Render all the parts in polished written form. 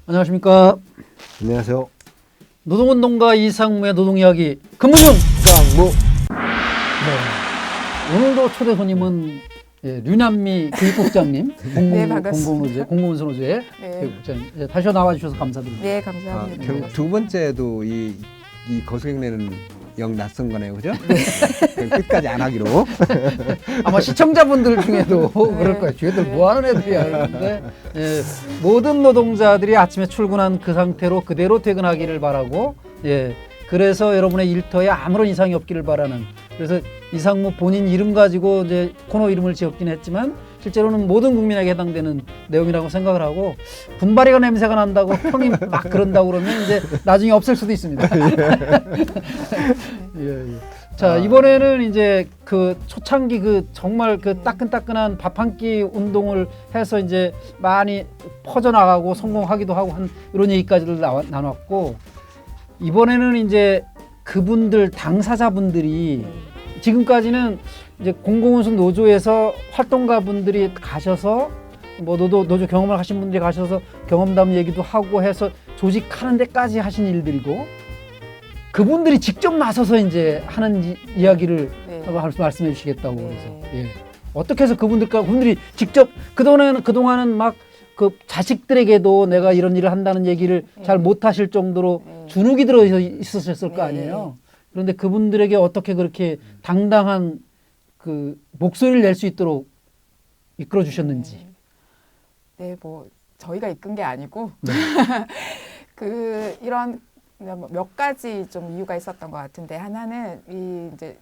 안녕하십니까. 안녕하세요. 노동운동가 이상무의 노동이야기 근무중. 쌍무. 네. 오늘도 초대 손님은 류남미 교육국장님, 네, 반갑습니다. 공공운수노조의 네. 교육국장님. 다시 나와주셔서 감사드립니다. 네, 감사합니다. 결국 두 번째도 이 거수경례는 영 낯선 거네요, 그죠? 그럼 끝까지 안 하기로. 아마 시청자분들 중에도 네. 그럴 거예요. 쟤들 뭐 하는 애들이야. 그런데 모든 노동자들이 아침에 출근한 그 상태로 그대로 퇴근하기를 바라고, 그래서 여러분의 일터에 아무런 이상이 없기를 바라는, 그래서 이상무 본인 이름 가지고 이제 코너 이름을 지었긴 했지만 실제로는 모든 국민에게 해당되는 내용이라고 생각을 하고, 분바리가 냄새가 난다고 형이 막 그런다고 그러면 이제 나중에 없앨 수도 있습니다. 자, 이번에는 이제 그 초창기 그 정말 그 따끈따끈한 밥 한 끼 운동을 해서 이제 많이 퍼져나가고 성공하기도 하고 한 이런 얘기까지를 나눴고, 이번에는 이제 그분들 당사자분들이 지금까지는 이제 공공운수 노조에서 활동가분들이 가셔서 뭐 노조 경험을 하신 분들이 가셔서 경험담 얘기도 하고 해서 조직하는 데까지 하신 일들이고, 그분들이 직접 나서서 이제 하는 이야기를 말씀해 주시겠다고 그래서 어떻게 해서 그분들이 직접 그동안은 막 그 자식들에게도 내가 이런 일을 한다는 얘기를 잘 못하실 정도로 주눅이 들어 있으셨을 거 아니에요. 그런데 그분들에게 어떻게 그렇게 당당한 그 목소리를 낼 수 있도록 이끌어 주셨는지. 네, 뭐 저희가 이끈 게 아니고 이런 몇 가지 좀 이유가 있었던 것 같은데, 하나는 이제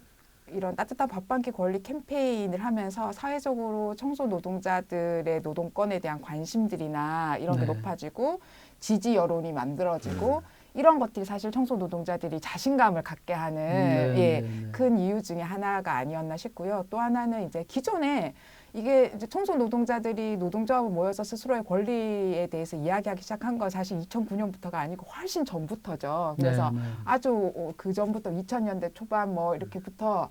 이런 따뜻한 밥 한 끼 권리 캠페인을 하면서 사회적으로 청소 노동자들의 노동권에 대한 관심들이나 이런 게 높아지고 지지 여론이 만들어지고 이런 것들이 사실 청소 노동자들이 자신감을 갖게 하는 큰 이유 중에 하나가 아니었나 싶고요. 또 하나는 이제 기존에 이게 이제 청소 노동자들이 노동조합을 모여서 스스로의 권리에 대해서 이야기하기 시작한 건 사실 2009년부터가 아니고 훨씬 전부터죠. 그래서 아주 그 전부터 2000년대 초반 뭐 이렇게부터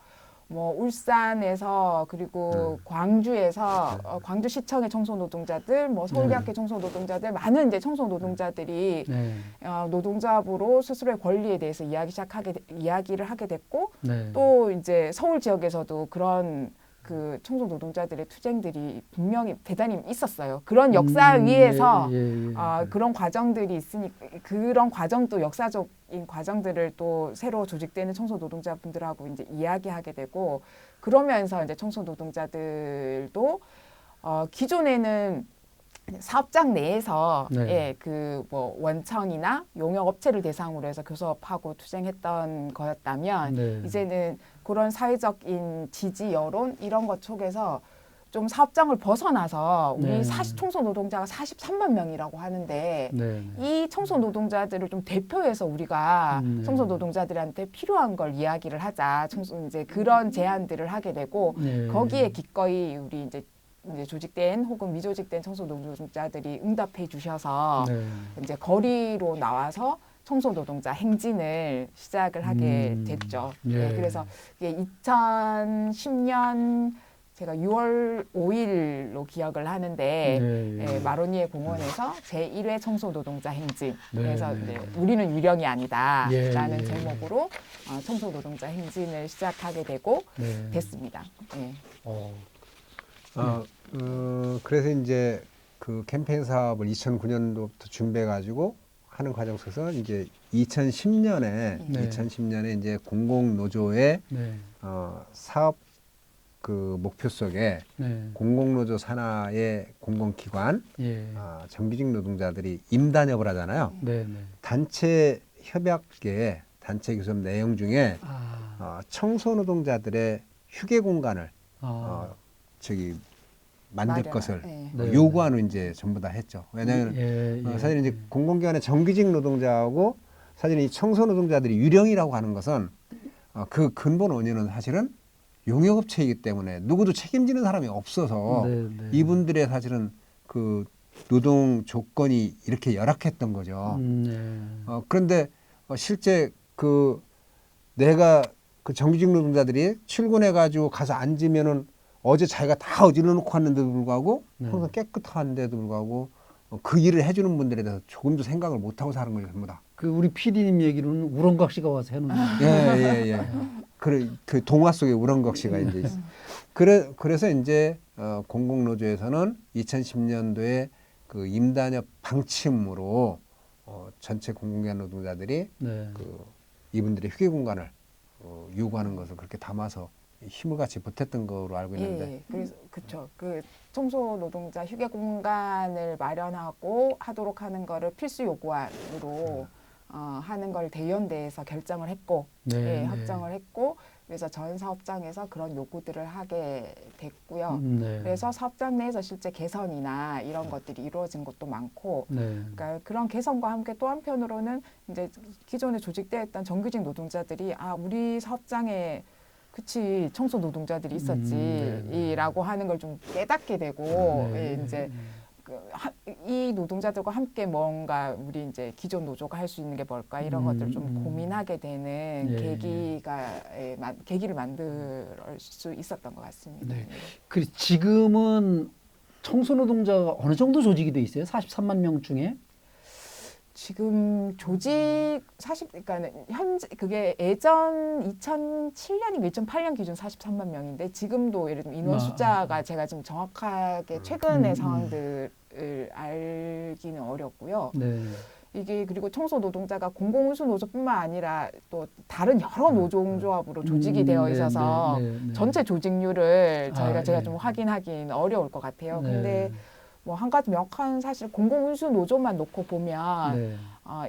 뭐 울산에서 그리고 광주에서 광주시청의 청소 노동자들, 뭐 서울대학교 청소 노동자들, 많은 이제 청소 노동자들이 노동조합으로 스스로의 권리에 대해서 이야기를 하게 됐고, 또 이제 서울 지역에서도 그런 그 청소 노동자들의 투쟁들이 분명히 대단히 있었어요. 그런 역사 위에서 그런 과정들이 있으니 그런 과정도 역사적인 과정들을 또 새로 조직되는 청소 노동자분들하고 이제 이야기하게 되고, 그러면서 이제 청소 노동자들도 기존에는 사업장 내에서 그 뭐 원청이나 용역 업체를 대상으로 해서 교섭하고 투쟁했던 거였다면 이제는 그런 사회적인 지지 여론 이런 것 속에서 좀 사업장을 벗어나서 우리 청소 노동자가 43만 명이라고 하는데 이 청소 노동자들을 좀 대표해서 우리가 청소 노동자들한테 필요한 걸 이야기를 하자, 이제 그런 제안들을 하게 되고, 거기에 기꺼이 우리 이제 조직된 혹은 미조직된 청소 노동자들이 응답해 주셔서 이제 거리로 나와서 청소 노동자 행진을 시작을 하게 됐죠. 그래서 이게 2010년 제가 6월 5일로 기억을 하는데 마로니에 공원에서 제1회 청소 노동자 행진. 그래서 이제 우리는 유령이 아니다라는 제목으로 청소 노동자 행진을 시작하게 되고 됐습니다. 그래서 이제 그 캠페인 사업을 2009년도부터 준비해가지고 하는 과정 속에서 이제 2010년에 이제 공공노조의 사업 그 목표 속에 공공노조 산하의 공공기관 정규직 노동자들이 임단협을 하잖아요. 단체 협약계 단체 교섭 내용 중에 청소 노동자들의 휴게 공간을 만들 것을 요구하는 이제 전부 다 했죠. 왜냐하면 사실 이제 공공기관의 정규직 노동자하고 사실 이 청소 노동자들이 유령이라고 하는 것은 그 근본 원인은 사실은 용역업체이기 때문에 누구도 책임지는 사람이 없어서 이분들의 사실은 그 노동 조건이 이렇게 열악했던 거죠. 그런데 실제 그 내가 그 정규직 노동자들이 출근해가지고 가서 앉으면은 어제 자기가 다 어질러 놓고 왔는데도 불구하고 항상 깨끗한데도 불구하고 그 일을 해주는 분들에 대해서 조금도 생각을 못 하고 사는 거예요, 전부 다. 그 우리 PD님 얘기로는 우렁각 씨가 와서 해놓는. 예. 그 동화 속에 우렁각 씨가 이제 있어. 그래서 이제 공공노조에서는 2010년도에 그 임단협 방침으로 전체 공공기관 노동자들이 네. 그 이분들의 휴게 공간을 요구하는 것을 그렇게 담아서 힘을 같이 보탰던 거로 알고 있는데. 예, 그래서 그렇죠. 그 청소 노동자 휴게 공간을 마련하고 하도록 하는 거를 필수 요구안으로 하는 걸 대의원대에서 결정을 했고, 네, 예, 확정을 했고, 그래서 전 사업장에서 그런 요구들을 하게 됐고요. 네. 그래서 사업장 내에서 실제 개선이나 이런 것들이 이루어진 것도 많고, 네. 그러니까 그런 개선과 함께 또 한편으로는 이제 기존에 조직되어 있던 정규직 노동자들이 우리 사업장에 그치 청소 노동자들이 있었지라고 하는 걸 좀 깨닫게 되고 예, 이제 이 노동자들과 함께 뭔가 우리 이제 기존 노조가 할 수 있는 게 뭘까 이런 것들을 좀 고민하게 되는 계기를 만들 수 있었던 것 같습니다. 네. 그리고 지금은 청소 노동자가 어느 정도 조직이 돼 있어요? 43만 명 중에? 지금 조직 그러니까 현재 그게 예전 2007년인가 2008년 기준 43만 명인데 지금도 예를 들면 인원 숫자가 제가 지금 정확하게 최근의 상황들을 알기는 어렵고요. 네. 이게 그리고 청소 노동자가 공공운수 노조뿐만 아니라 또 다른 여러 노동조합으로 조직이 되어 있어서 전체 조직률을 제가 좀 확인하기는 어려울 것 같아요. 근데 뭐 한 가지 명확한 사실 공공운수 노조만 놓고 보면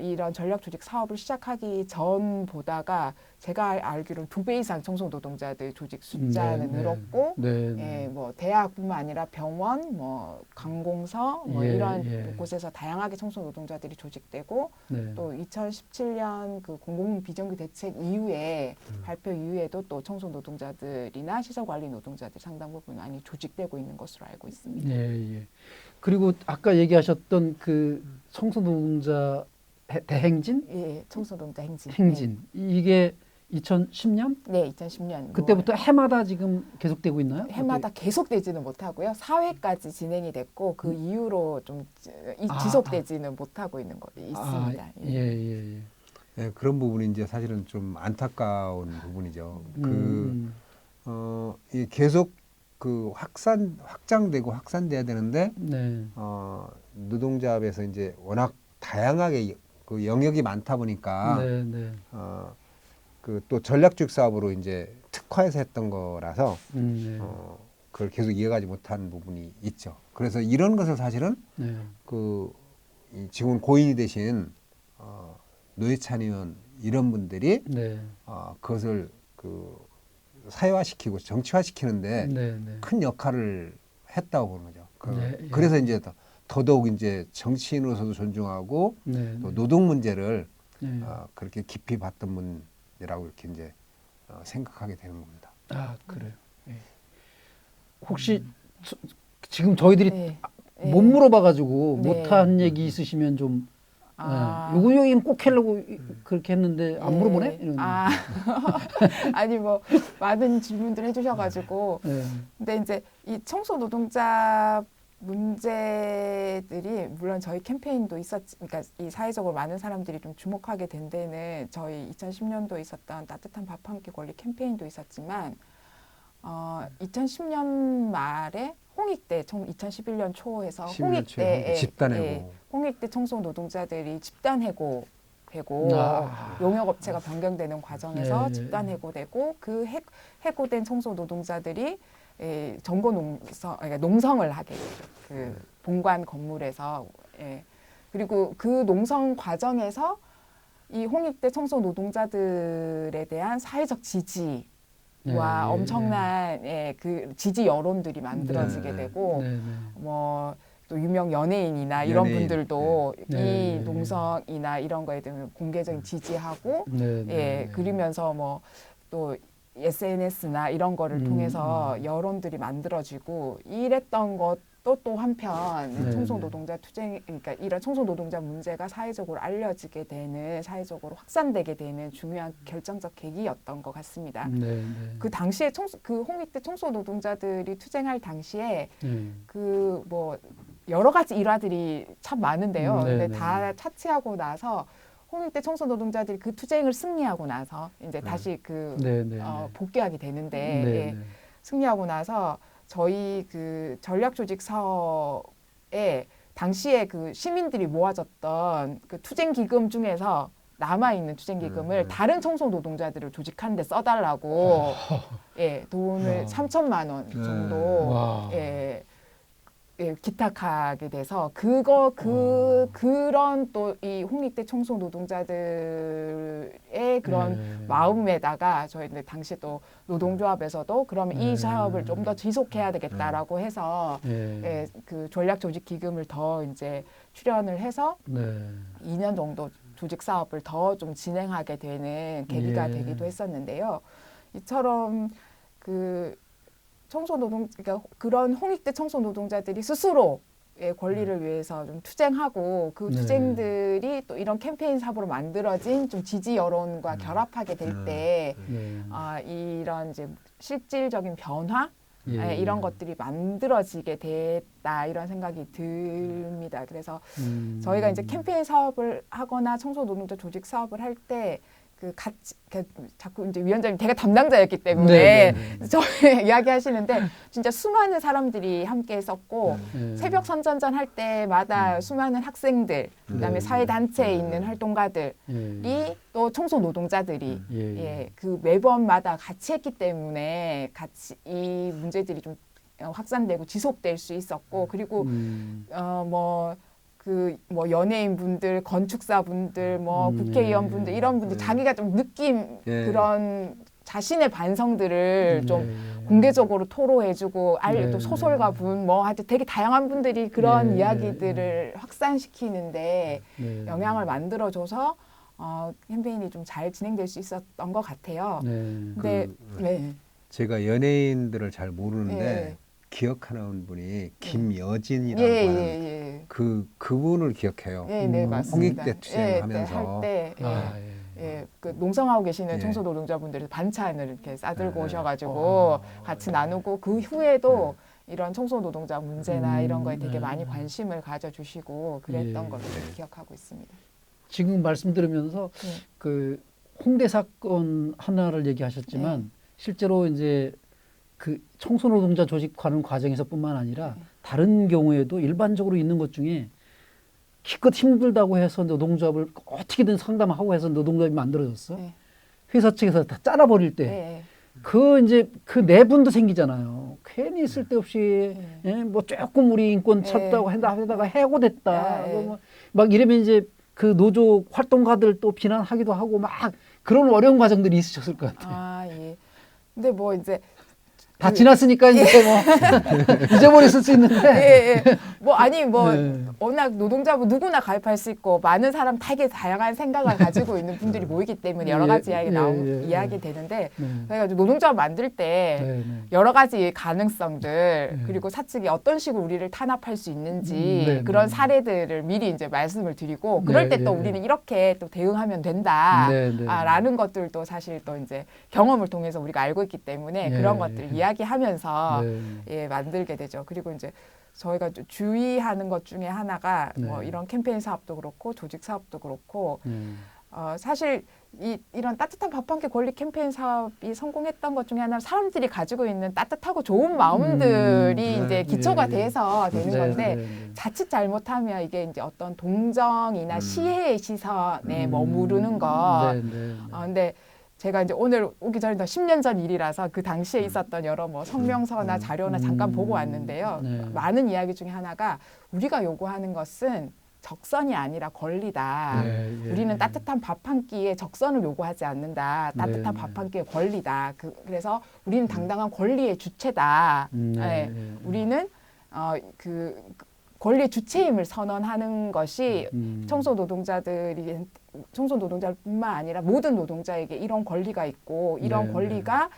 이런 전략 조직 사업을 시작하기 전보다가 제가 알기로는 2배 이상 청소 노동자들 조직 숫자는 늘었고, 뭐 대학뿐만 아니라 병원, 뭐 관공서, 뭐 이런 곳에서 다양하게 청소 노동자들이 조직되고, 또 2017년 그 공공 비정규 대책 이후에 발표 이후에도 또 청소 노동자들이나 시설 관리 노동자들 상당 부분 많이 조직되고 있는 것으로 알고 있습니다. 예. 그리고 아까 얘기하셨던 그 청소 노동자 대행진? 예, 청소 노동자 행진. 행진. 이게 2010년? 네, 2010년. 그때부터 해마다 지금 계속되고 있나요? 해마다 계속되지는 못하고요. 4회까지 진행이 됐고 그 이후로 좀 지속되지는 못하고 있는 거 있습니다. 예. 네, 그런 부분이 이제 사실은 좀 안타까운 부분이죠. 이 계속 그 확장되고 확산돼야 되는데 노동조합에서 이제 워낙 다양하게 그 영역이 많다 보니까 그 또 전략적 사업으로 이제 특화해서 했던 거라서 그걸 계속 이어가지 못한 부분이 있죠. 그래서 이런 것을 사실은 그 지금 고인이 되신 노회찬 의원 이런 분들이 그것을 그 사회화시키고 정치화시키는데 큰 역할을 했다고 보는 거죠. 그래서 이제 더더욱 이제 정치인으로서도 존중하고 또 노동 문제를 그렇게 깊이 봤던 분이라고 이렇게 이제 생각하게 되는 겁니다. 그래요. 혹시 지금 저희들이 못 물어봐가지고 못한 얘기 있으시면 좀 요거 여기는 꼭 하려고 그렇게 했는데 안 물어보네? 이런. 아니 뭐 많은 질문들 해주셔가지고 근데 이제 이 청소 노동자 문제들이 물론 저희 캠페인도 그러니까 이 사회적으로 많은 사람들이 좀 주목하게 된 데는 저희 2010년도에 있었던 따뜻한 밥 한 끼 권리 캠페인도 있었지만 2010년 말에 홍익대 2011년 초에서 홍익대에 집단해고 홍익대 청소 노동자들이 집단 해고되고 용역업체가 변경되는 과정에서 집단 해고되고 그 해고된 청소 노동자들이 정보 그러니까 농성을 하게 되죠. 그 본관 건물에서 그리고 그 농성 과정에서 이 홍익대 청소 노동자들에 대한 사회적 지지와 엄청난 그 지지 여론들이 만들어지게 되고 뭐 또 유명 연예인이나 이런 분들도 이 농성이나 이런 거에 대한 공개적인 지지하고 그러면서 뭐 또 SNS나 이런 거를 통해서 여론들이 만들어지고 이랬던 것도 또 한편 청소 노동자 그러니까 이런 청소 노동자 문제가 사회적으로 알려지게 되는 사회적으로 확산되게 되는 중요한 결정적 계기였던 것 같습니다. 그 당시에 그 홍익대 청소 노동자들이 투쟁할 당시에 그 뭐 여러 가지 일화들이 참 많은데요. 네, 근데 네. 다 차치하고 나서 홍익대 청소 노동자들이 그 투쟁을 승리하고 나서 이제 다시 그 네, 네, 네. 복귀하게 되는데 네, 예, 네. 승리하고 나서 저희 그 전략조직 사업에 당시에 그 시민들이 모아졌던 그 투쟁 기금 중에서 남아 있는 투쟁 기금을 다른 청소 노동자들을 조직하는 데 써달라고 예, 돈을 와. 3천만 원 정도 와. 예, 예, 기탁하게 돼서 그런 또 이 홍익대 청소 노동자들의 그런 네. 마음에다가 저희는 당시 또 노동조합에서도 그러면 네. 이 사업을 좀 더 지속해야 되겠다라고 해서 예. 예, 그 전략 조직 기금을 더 이제 출연을 해서 네. 2년 정도 조직 사업을 더 좀 진행하게 되는 계기가 예. 되기도 했었는데요. 이처럼 그 그러니까 그런 홍익대 청소 노동자들이 스스로의 권리를 위해서 좀 투쟁하고 그 네. 투쟁들이 또 이런 캠페인 사업으로 만들어진 좀 지지 여론과 결합하게 될 때 네. 이런 이제 실질적인 변화 예. 이런 것들이 만들어지게 됐다 이런 생각이 듭니다. 그래서 저희가 이제 캠페인 사업을 하거나 청소 노동자 조직 사업을 할 때 그 같이 자꾸 이제 위원장님 되게 담당자였기 때문에 네, 네. 저희 이야기하시는데 진짜 수많은 사람들이 함께 했었고 예. 새벽 선전전 할 때마다 수많은 학생들 그다음에 사회 단체에 있는 활동가들이 예. 또 청소 노동자들이 예. 예, 그 매번마다 같이 했기 때문에 같이 이 문제들이 좀 확산되고 지속될 수 있었고 그리고 뭐 연예인 분들, 건축사 분들, 뭐 국회의원 분들 이런 분들 자기가 좀 느낀 그런 자신의 반성들을 좀 공개적으로 토로해주고 또 소설가 분, 뭐 하여튼 되게 다양한 분들이 그런 이야기들을 확산시키는데 영향을 만들어줘서 캠페인이 좀 잘 진행될 수 있었던 것 같아요. 근데 제가 연예인들을 잘 모르는데 기억하는 분이 김여진이라고 하는 그분을 기억해요. 네, 맞습니다. 홍익대 투쟁하면서 그 농성하고 계시는 청소 노동자분들이 반찬을 이렇게 싸들고 오셔가지고 같이 나누고 그 후에도 이런 청소 노동자 문제나 이런 거에 되게 많이 관심을 가져주시고 그랬던 것을 기억하고 있습니다. 지금 말씀 들으면서 그 홍대 사건 하나를 얘기하셨지만 실제로 이제 그 청소 노동자 조직하는 과정에서뿐만 아니라 다른 경우에도 일반적으로 있는 것 중에 기껏 힘들다고 해서 노동조합을 어떻게든 상담하고 해서 노동조합이 만들어졌어. 회사 측에서 다 잘라버릴 때 그 이제 그 내분도 생기잖아요. 괜히 쓸데없이 뭐 조금 우리 인권 찾다고 하다가 해고됐다. 막 이러면 이제 그 노조 활동가들 또 비난하기도 하고 막 그런 어려운 과정들이 있으셨을 것 같아요. 근데 뭐 이제 다 지났으니까 이제 뭐 잊어버렸을 수 있는데 워낙 노동자부 누구나 가입할 수 있고 많은 사람 되게 다양한 생각을 가지고 있는 분들이 모이기 때문에 여러 가지 이야기 되는데 그래가지고 노동자부 만들 때 여러 가지 가능성들 그리고 사측이 어떤 식으로 우리를 탄압할 수 있는지 그런 사례들을 미리 이제 말씀을 드리고 그럴 때 또 우리는 이렇게 또 대응하면 된다라는 것들도 사실 또 이제 경험을 통해서 우리가 알고 있기 때문에 그런 것들을 이야기하면서 만들게 되죠. 그리고 이제 저희가 주의하는 것 중에 하나가 뭐 이런 캠페인 사업도 그렇고 조직 사업도 그렇고 사실 이런 따뜻한 밥 한 끼 권리 캠페인 사업이 성공했던 것 중에 하나는 사람들이 가지고 있는 따뜻하고 좋은 마음들이 이제 기초가 돼서 되는 건데 자칫 잘못하면 이게 이제 어떤 동정이나 시혜의 시선에 머무르는 거. 근데 제가 이제 오늘 오기 전에 10년 전 일이라서 그 당시에 있었던 여러 뭐 성명서나 자료나 잠깐 보고 왔는데요. 많은 이야기 중에 하나가 우리가 요구하는 것은 적선이 아니라 권리다. 우리는 따뜻한 밥 한 끼에 적선을 요구하지 않는다. 따뜻한 밥 한 끼의 권리다. 그래서 우리는 당당한 권리의 주체다. 우리는 그 권리의 주체임을 선언하는 것이 청소 노동자뿐만 아니라 모든 노동자에게 이런 권리가 있고 이런 권리가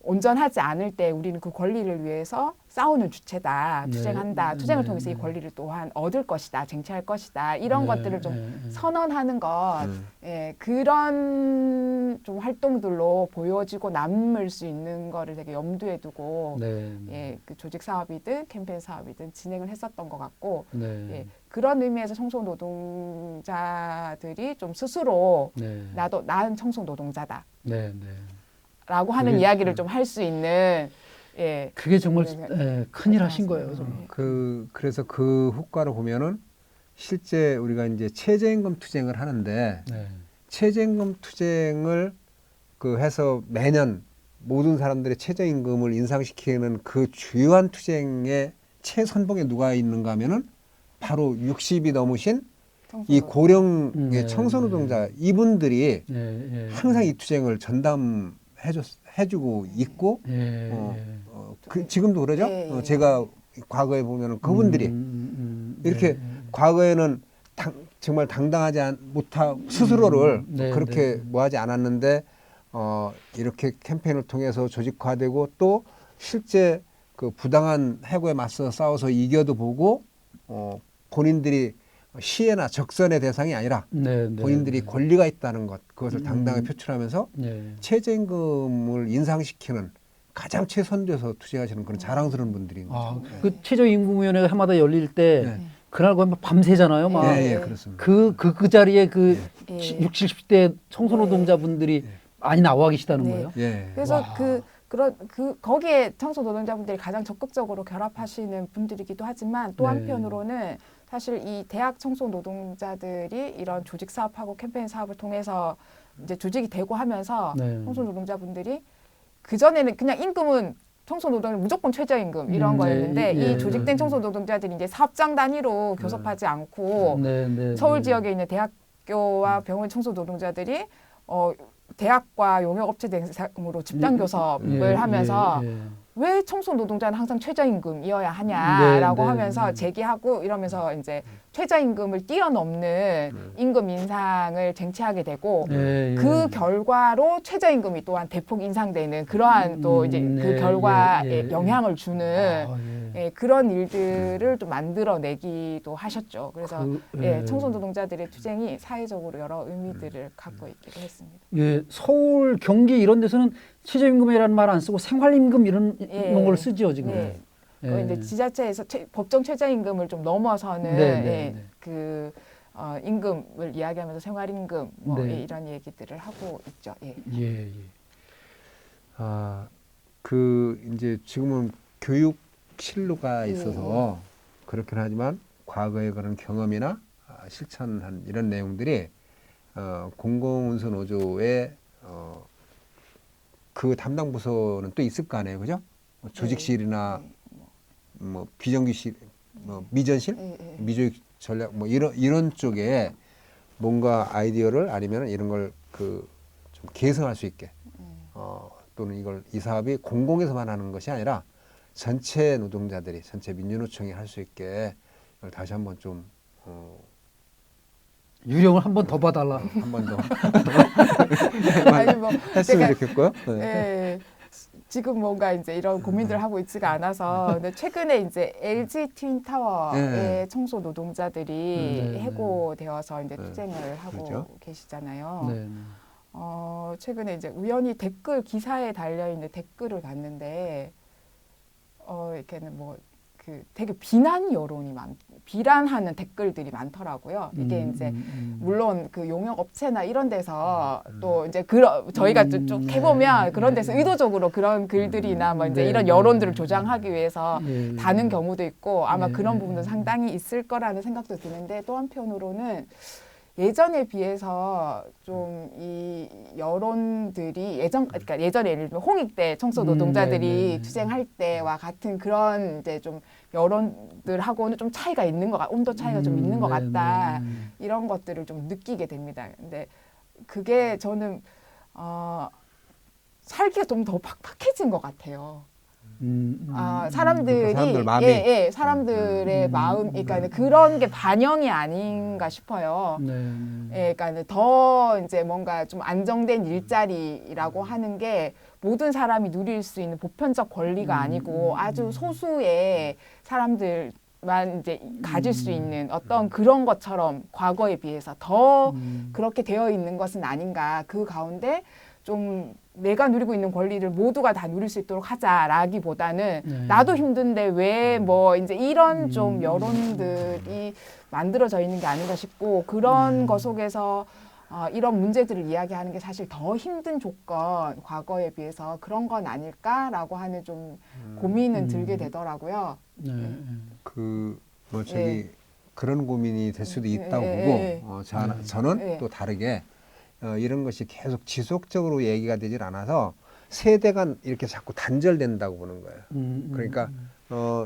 온전하지 않을 때 우리는 그 권리를 위해서 싸우는 주체다, 투쟁한다, 투쟁을 통해서 이 권리를 또한 얻을 것이다, 쟁취할 것이다, 이런 것들을 좀 선언하는 것, 그런 좀 활동들로 보여지고 남을 수 있는 거를 되게 염두에 두고 그 조직 사업이든 캠페인 사업이든 진행을 했었던 것 같고, 그런 의미에서 청소 노동자들이 좀 스스로 나는 청소 노동자다. 라고 하는 이야기를 좀 할 수 있는 그게 정말 큰일 하신 거예요. 정말. 그래서 그 효과를 보면은 실제 우리가 이제 최저임금 투쟁을 하는데 최저임금 투쟁을 그 해서 매년 모든 사람들의 최저임금을 인상시키는 그 주요한 투쟁의 최선봉에 누가 있는가 하면은 바로 60이 넘으신 이 고령의 청소 노동자 이분들이 항상 이 투쟁을 해주고 있고 지금도 그러죠. 제가 과거에 보면은 그분들이 이렇게 과거에는 정말 당당하지 못하 스스로를 그렇게 뭐하지 않았는데 이렇게 캠페인을 통해서 조직화되고 또 실제 그 부당한 해고에 맞서 싸워서 이겨도 보고 본인들이 시혜나 적선의 대상이 아니라 본인들이 권리가 있다는 것, 그것을 당당하게 표출하면서 최저임금을 인상시키는 가장 최선돼서 투쟁하시는 그런 자랑스러운 분들인 거죠. 그 최저임금위원회가 해마다 열릴 때 그날 거의 밤새잖아요. 막. 그렇습니다. 그 자리에 60, 70대 청소노동자분들이 많이 나와 계시다는 거예요. 그래서 거기에 청소 노동자분들이 가장 적극적으로 결합하시는 분들이기도 하지만 또 한편으로는 사실 이 대학 청소 노동자들이 이런 조직 사업하고 캠페인 사업을 통해서 이제 조직이 되고 하면서 청소 노동자분들이 그 전에는 그냥 임금은 청소 노동은 무조건 최저임금 이런 거였는데 이 조직된 청소 노동자들이 이제 사업장 단위로 교섭하지 않고 서울 지역에 있는 대학교와 병원 청소 노동자들이 대학과 용역업체 대상으로 집단 교섭을 하면서 왜 청소 노동자는 항상 최저임금이어야 하냐라고 하면서 제기하고 이러면서 이제 최저임금을 뛰어넘는 임금 인상을 쟁취하게 되고 그 결과로 최저임금이 또한 대폭 인상되는 그러한 또 이제 그 결과에 영향을 주는 그런 일들을 좀 만들어내기도 하셨죠. 그래서 청소 노동자들의 투쟁이 사회적으로 여러 의미들을 갖고 있기도 했습니다. 서울, 경기 이런 데서는 최저임금이라는 말 안 쓰고 생활임금 이런 걸 쓰죠 지금. 이제 지자체에서 법정 최저임금을 좀 넘어서는 임금을 이야기하면서 생활임금 이런 얘기들을 하고 있죠. 이제 지금은 교육실로가 있어서 그렇긴 하지만 과거의 그런 경험이나 실천한 이런 내용들이 공공운수 노조의 그 담당 부서는 또 있을 거 아니에요, 그죠? 조직실이나 뭐 비정규실, 뭐 미전실, 미조직 전략 뭐 이런 쪽에 뭔가 아이디어를 아니면 이런 걸 좀 개선할 수 있게 또는 이 사업이 공공에서만 하는 것이 아니라 전체 노동자들이 전체 민주노총이 할 수 있게 이걸 다시 한번 좀 유령을 한 번 더 봐달라. 한 번 더 아니 뭐 했으면 좋겠고요. 지금 뭔가 이제 이런 고민들을 하고 있지가 않아서 근데 최근에 이제 LG 트윈타워의 청소 노동자들이 해고되어서 이제 투쟁을 하고 계시잖아요. 최근에 이제 우연히 기사에 달려 있는 댓글을 봤는데 이렇게는 뭐 되게 비난하는 댓글들이 많더라고요. 이게 이제 물론 그 용역 업체나 이런 데서 또 이제 저희가 쭉 해보면 그런 데서 의도적으로 그런 글들이나 뭐 이제 이런 여론들을 조장하기 위해서 다는 경우도 있고 아마 그런 부분도 상당히 있을 거라는 생각도 드는데 또 한편으로는 예전에 비해서 좀 이 여론들이 그러니까 예전에 예를 들면 홍익 때 청소 노동자들이 투쟁할 때와 같은 그런 이제 좀 여론들하고는 좀 차이가 있는 온도 차이가 좀 있는 것 같다. 이런 것들을 좀 느끼게 됩니다. 근데 그게 저는 살기가 좀 더 팍팍해진 것 같아요. 사람들이 사람들의 마음, 그러니까 그런 게 반영이 아닌가 싶어요. 그러니까 더 이제 뭔가 좀 안정된 일자리라고 하는 게 모든 사람이 누릴 수 있는 보편적 권리가 아니고 아주 소수의 사람들만 이제 가질 수 있는 어떤 그런 것처럼 과거에 비해서 더 그렇게 되어 있는 것은 아닌가. 그 가운데 좀 내가 누리고 있는 권리를 모두가 다 누릴 수 있도록 하자라기보다는 나도 힘든데 왜 뭐 이제 이런 좀 여론들이 만들어져 있는 게 아닌가 싶고 그런 것 속에서 이런 문제들을 이야기하는 게 사실 더 힘든 조건 과거에 비해서 그런 건 아닐까라고 하는 좀 고민은 들게 되더라고요. 뭐 저기 그런 고민이 될 수도 있다고 보고 저는 또 다르게 이런 것이 계속 지속적으로 얘기가 되질 않아서 세대 간 이렇게 자꾸 단절된다고 보는 거예요. 그러니까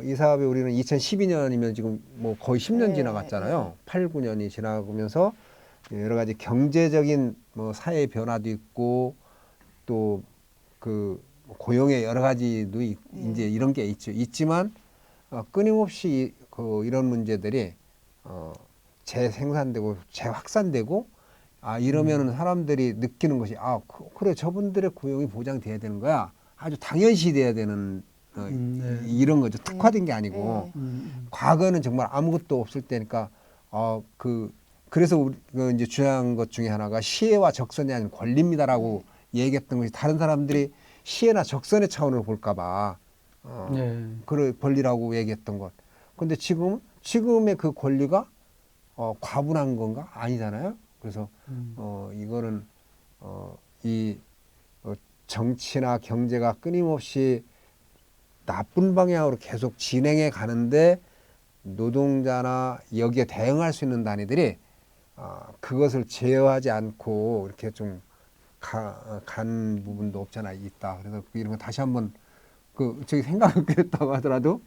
이 사업이 우리는 2012년이면 지금 뭐 거의 10년 지나갔잖아요. 8, 9년이 지나가면서 여러 가지 경제적인 뭐 사회 변화도 있고 또 그 고용의 여러 가지도 이제 이런 게 있지만 끊임없이 이런 문제들이 재생산되고 재확산되고 이러면은 사람들이 느끼는 것이 그래 저분들의 고용이 보장돼야 되는 거야. 아주 당연시 돼야 되는 이런 거죠. 특화된 게 아니고 과거는 정말 아무것도 없을 때니까 그래서 우리 이제 주장한 것 중에 하나가 시혜와 적선이 아닌 권리입니다라고 얘기했던 것이 다른 사람들이 시혜나 적선의 차원으로 볼까봐 그걸 권리라고 얘기했던 것. 근데 지금의 그 권리가 과분한 건가? 아니잖아요. 그래서 이거는 정치나 경제가 끊임없이 나쁜 방향으로 계속 진행해 가는데 노동자나 여기에 대응할 수 있는 단위들이 그것을 제어하지 않고 이렇게 좀 간 부분도 없잖아 있다. 그래서 이런 거 다시 한번 저기 생각을 그랬다고 하더라도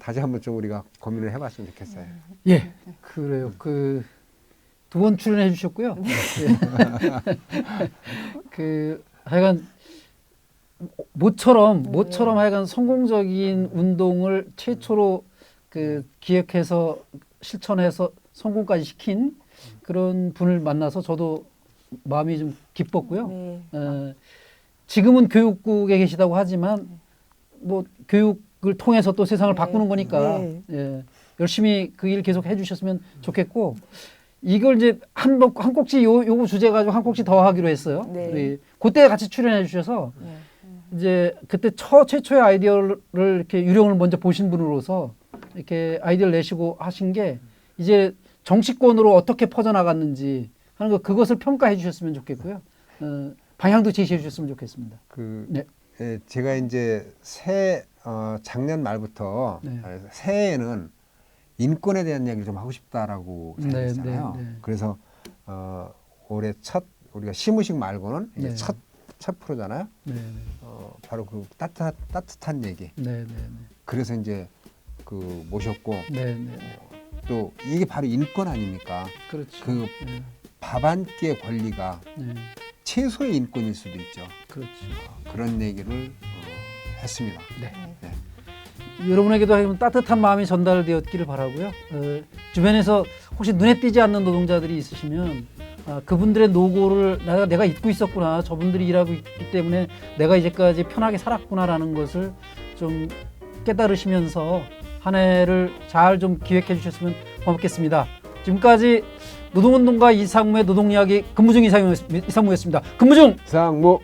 다시 한번 좀 우리가 고민을 해봤으면 좋겠어요. 예, 그래요. 두 번 출연해 주셨고요. 하여간 모처럼 하여간 성공적인 운동을 최초로 기획해서 실천해서 성공까지 시킨 그런 분을 만나서 저도 마음이 좀 기뻤고요. 지금은 교육국에 계시다고 하지만 뭐 교육을 통해서 또 세상을 바꾸는 거니까 열심히 그 일 계속 해주셨으면 좋겠고 이걸 이제 한 꼭지 요 주제 가지고 한 꼭지 더 하기로 했어요. 우리 그때 같이 출연해 주셔서 이제 그때 최초의 아이디어를 이렇게 유령을 먼저 보신 분으로서 이렇게 아이디어를 내시고 하신 게 이제 정치권으로 어떻게 퍼져나갔는지 하는 그것을 평가해 주셨으면 좋겠고요. 방향도 제시해 주셨으면 좋겠습니다. 제가 이제 작년 말부터 새해에는 인권에 대한 이야기를 좀 하고 싶다라고 생각했잖아요. 그래서 올해 우리가 시무식 말고는 이제 첫 프로잖아요. 바로 그 따뜻한 얘기. 그래서 이제 모셨고 또 이게 바로 인권 아닙니까? 그렇죠. 밥 한 끼의 권리가 최소의 인권일 수도 있죠. 그렇죠. 그런 얘기를 했습니다. 여러분에게도 따뜻한 마음이 전달되었기를 바라고요. 주변에서 혹시 눈에 띄지 않는 노동자들이 있으시면 그분들의 노고를 내가 잊고 있었구나. 저분들이 일하고 있기 때문에 내가 이제까지 편하게 살았구나라는 것을 좀 깨달으시면서 한 해를 잘 좀 기획해 주셨으면 고맙겠습니다. 지금까지 노동운동가 이상무의 노동이야기 근무중 이상무였습니다. 근무중! 이상무!